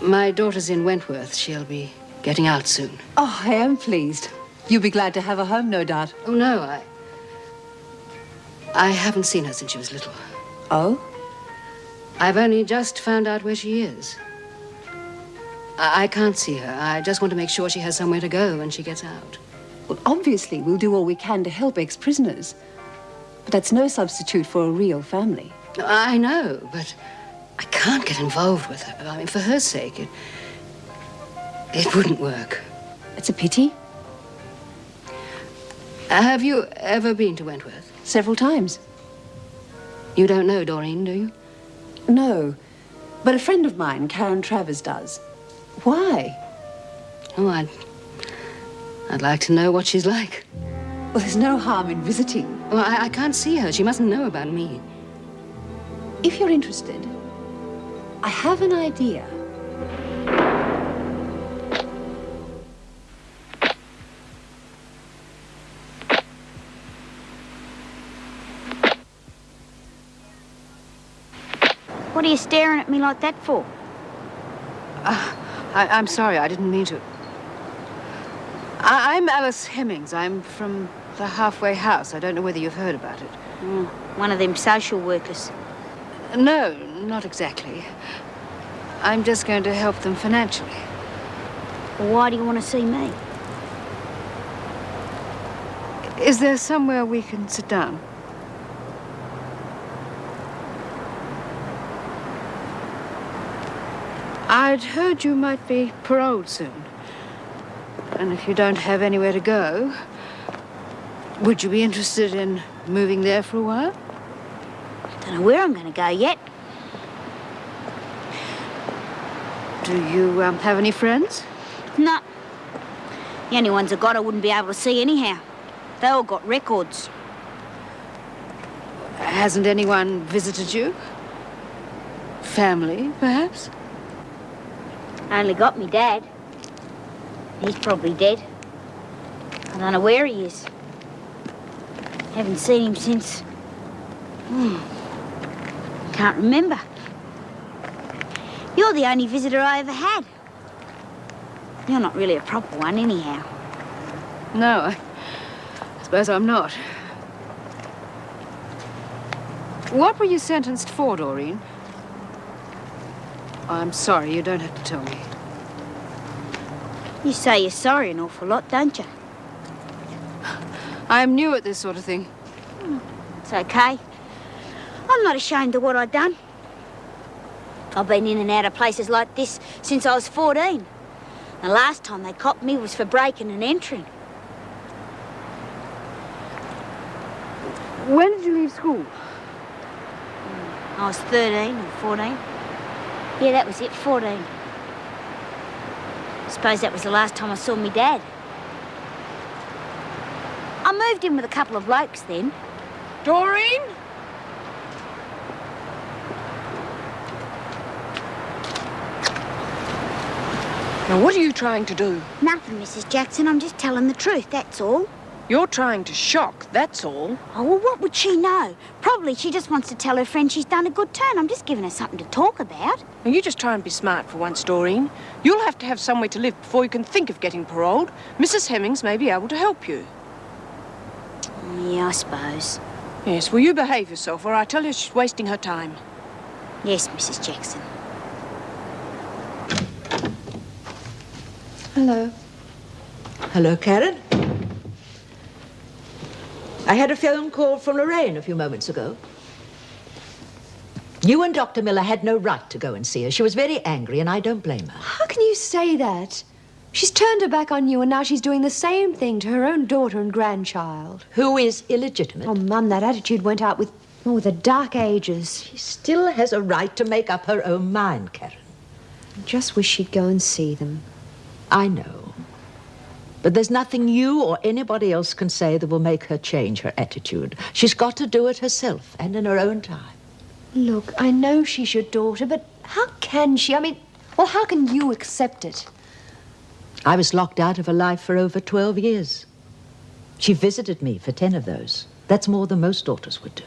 My daughter's in Wentworth. She'll be getting out soon. Oh, I am pleased. You'll be glad to have her home, no doubt. Oh, no, I haven't seen her since she was little. Oh? I've only just found out where she is. I can't see her. I just want to make sure she has somewhere to go when she gets out. Well, obviously, we'll do all we can to help ex-prisoners. But that's no substitute for a real family. I know, but I can't get involved with her. I mean, for her sake, it wouldn't work. It's a pity. Have you ever been to Wentworth? Several times. You don't know Doreen, do you? No, but a friend of mine, Karen Travers, does. Why? Oh, I'd like to know what she's like. Well, there's no harm in visiting. Well, I can't see her. She mustn't know about me. If you're interested, I have an idea. What are you staring at me like that for? I'm sorry, I didn't mean to. I'm Alice Hemmings. I'm from the Halfway House. I don't know whether you've heard about it. One of them social workers. No, not exactly. I'm just going to help them financially. Well, why do you want to see me? Is there somewhere we can sit down? I'd heard you might be paroled soon. And if you don't have anywhere to go, would you be interested in moving there for a while? Don't know where I'm going to go yet. Do you have any friends? No. The only ones I got I wouldn't be able to see anyhow. They all got records. Hasn't anyone visited you? Family, perhaps? I only got me dad. He's probably dead. I don't know where he is. Haven't seen him since... Can't remember. You're the only visitor I ever had. You're not really a proper one, anyhow. No, I suppose I'm not. What were you sentenced for, Doreen? I'm sorry, you don't have to tell me. You say you're sorry an awful lot, don't you? I'm new at this sort of thing. It's okay. I'm not ashamed of what I've done. I've been in and out of places like this since I was 14. The last time they copped me was for breaking and entering. When did you leave school? I was 13 or 14. Yeah, that was it, 14. I suppose that was the last time I saw me dad. I moved in with a couple of blokes then. Doreen? Now, what are you trying to do? Nothing, Mrs. Jackson. I'm just telling the truth, that's all. You're trying to shock, that's all. Oh, well, what would she know? Probably she just wants to tell her friend she's done a good turn. I'm just giving her something to talk about. Now, you just try and be smart for once, Doreen. You'll have to have somewhere to live before you can think of getting paroled. Mrs. Hemmings may be able to help you. Yeah, I suppose. Yes, well, you behave yourself, or I tell you she's wasting her time. Yes, Mrs. Jackson. Hello. Hello, Karen. I had a phone call from Lorraine a few moments ago. You and Dr. Miller had no right to go and see her. She was very angry, and I don't blame her. How can you say that? She's turned her back on you, and now she's doing the same thing to her own daughter and grandchild. Who is illegitimate. Oh, Mum, that attitude went out with the dark ages. She still has a right to make up her own mind, Karen. I just wish she'd go and see them. I know. But there's nothing you or anybody else can say that will make her change her attitude. She's got to do it herself, and in her own time. Look, I know she's your daughter, but how can she? I mean, well, how can you accept it? I was locked out of her life for over 12 years. She visited me for 10 of those. That's more than most daughters would do.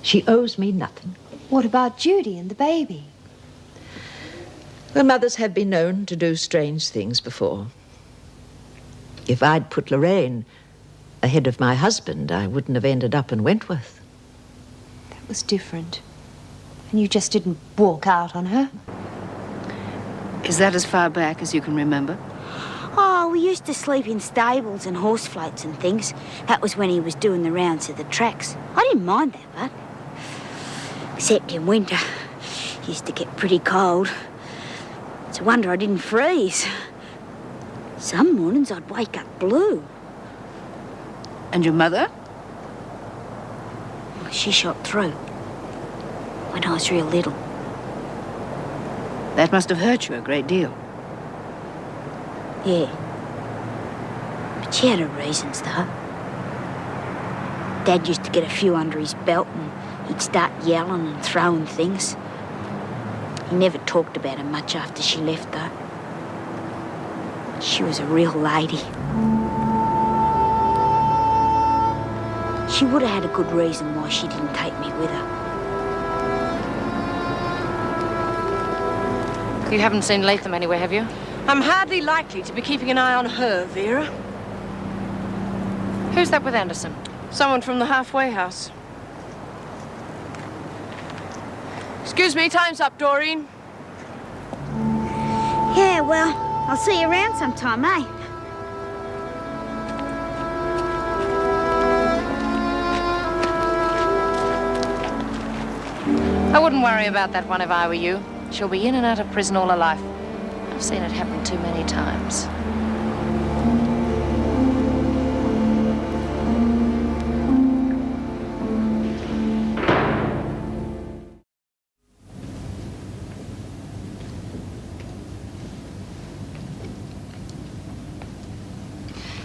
She owes me nothing. What about Judy and the baby? Well, mothers have been known to do strange things before. If I'd put Lorraine ahead of my husband, I wouldn't have ended up in Wentworth. That was different. And you just didn't walk out on her? Is that as far back as you can remember? Oh, we used to sleep in stables and horse floats and things. That was when he was doing the rounds of the tracks. I didn't mind that, but... except in winter. It used to get pretty cold. It's a wonder I didn't freeze. Some mornings I'd wake up blue. And your mother? She shot through when I was real little. That must have hurt you a great deal. Yeah. But she had her reasons, though. Dad used to get a few under his belt and he'd start yelling and throwing things. He never talked about her much after she left, though. She was a real lady. She would have had a good reason why she didn't take me with her. You haven't seen Latham anywhere, have you? I'm hardly likely to be keeping an eye on her, Vera. Who's that with Anderson? Someone from the halfway house. Excuse me, time's up, Doreen. Yeah, well, I'll see you around sometime, eh? I wouldn't worry about that one if I were you. She'll be in and out of prison all her life. I've seen it happen too many times.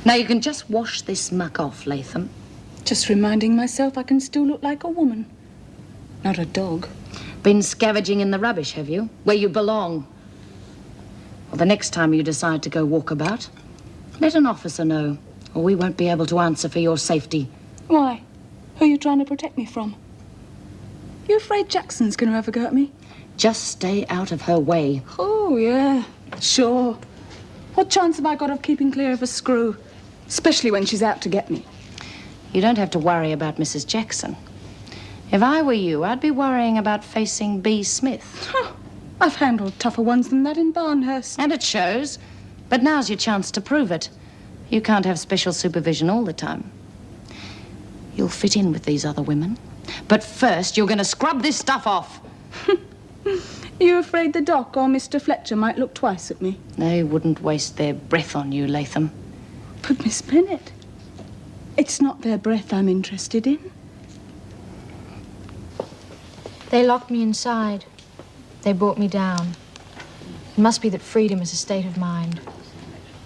Now you can just wash this muck off, Latham. Just reminding myself I can still look like a woman, not a dog. Been scavenging in the rubbish, have you? Where you belong. Well, the next time you decide to go walk about, let an officer know, or we won't be able to answer for your safety. Why? Who are you trying to protect me from? You afraid Jackson's going to have a go at me? Just stay out of her way. Oh, yeah, sure. What chance have I got of keeping clear of a screw? Especially when she's out to get me. You don't have to worry about Mrs. Jackson. If I were you, I'd be worrying about facing B. Smith. Huh. I've handled tougher ones than that in Barnhurst. And it shows. But now's your chance to prove it. You can't have special supervision all the time. You'll fit in with these other women. But first, you're going to scrub this stuff off. You afraid the doc or Mr. Fletcher might look twice at me? They wouldn't waste their breath on you, Latham. But Miss Bennett, it's not their breath I'm interested in. They locked me inside. They brought me down. It must be that freedom is a state of mind.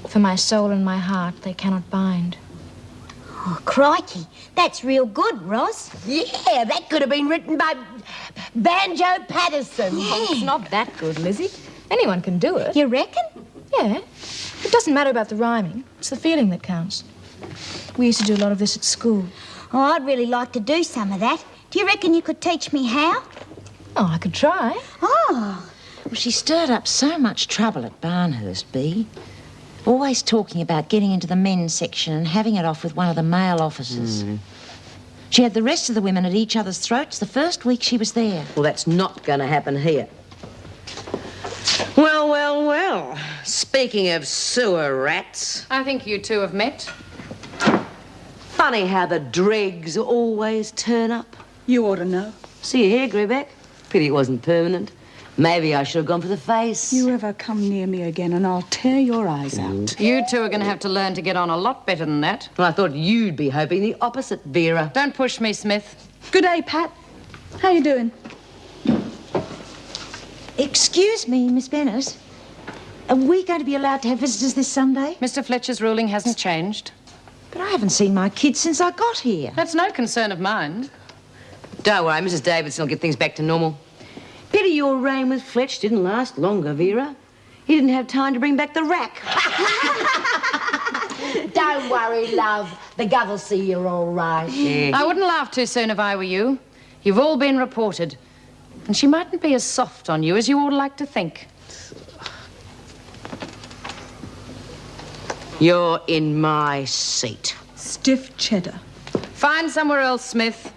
For my soul and my heart, they cannot bind. Oh, crikey. That's real good, Roz. Yeah, that could have been written by Banjo Patterson. Oh, it's not that good, Lizzie. Anyone can do it. You reckon? Yeah. It doesn't matter about the rhyming. It's the feeling that counts. We used to do a lot of this at school. Oh, I'd really like to do some of that. Do you reckon you could teach me how? Oh, I could try. Oh. Well, she stirred up so much trouble at Barnhurst, Bee. Always talking about getting into the men's section and having it off with one of the male officers. She had the rest of the women at each other's throats the first week she was there. Well, that's not going to happen here. Well, well, well. Speaking of sewer rats... I think you two have met. Funny how the dregs always turn up. You ought to know. See your hair grew back. Pity it wasn't permanent. Maybe I should have gone for the face. You ever come near me again and I'll tear your eyes out. You two are going to have to learn to get on a lot better than that. Well, I thought you'd be hoping the opposite, Vera. Don't push me, Smith. Good day, Pat. How you doing? Excuse me, Miss Bennett. Are we going to be allowed to have visitors this Sunday? Mr. Fletcher's ruling hasn't changed. But I haven't seen my kids since I got here. That's no concern of mine. Don't worry, Mrs. Davidson will get things back to normal. Pity your reign with Fletch didn't last longer, Vera. He didn't have time to bring back the rack. Don't worry, love. The gov will see you're all right. Yeah. I wouldn't laugh too soon if I were you. You've all been reported. And she mightn't be as soft on you as you ought like to think. You're in my seat. Stiff cheddar. Find somewhere else, Smith.